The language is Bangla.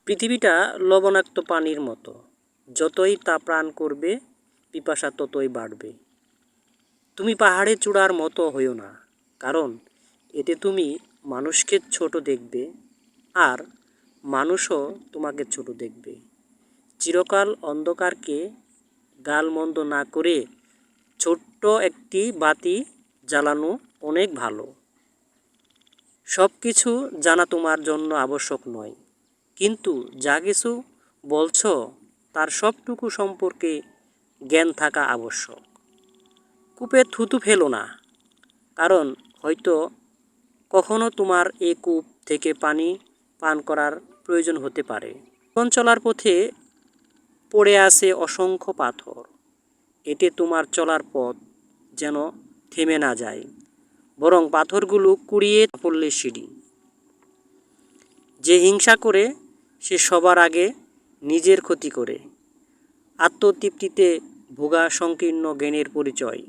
পৃথিবীটা লবণাক্ত পানির মতো, যতই তা পান করবে পিপাসা ততই বাড়বে। তুমি পাহাড়ের চূড়ার মতো হইও না, কারণ এতে তুমি মানুষকে ছোট দেখবে আর মানুষও তোমাকে ছোট দেখবে। চিরকাল অন্ধকারকে গালমন্দ না করে ছোট্ট একটি বাতি জ্বালানো অনেক ভালো। সব কিছু জানা তোমার জন্য আবশ্যক নয়, কিন্তু যা কিছু বলছ তার সবটুকু সম্পর্কে জ্ঞান থাকা আবশ্যক। কূপে থুতু ফেলো না, কারণ হয়তো কখনো তোমার এ কূপ থেকে পানি পান করার প্রয়োজন হতে পারে। জীবন চলার পথে পড়ে আছে অসংখ্য পাথর, এতে তোমার চলার পথ যেন থেমে না যায়, বরং পাথরগুলো কুড়িয়ে পড়লে সিঁড়ি। যে হিংসা করে সে সবার আগে নিজের ক্ষতি করে। আত্মতৃপ্তিতে ভোগা সংকীর্ণ জ্ঞানের পরিচয়।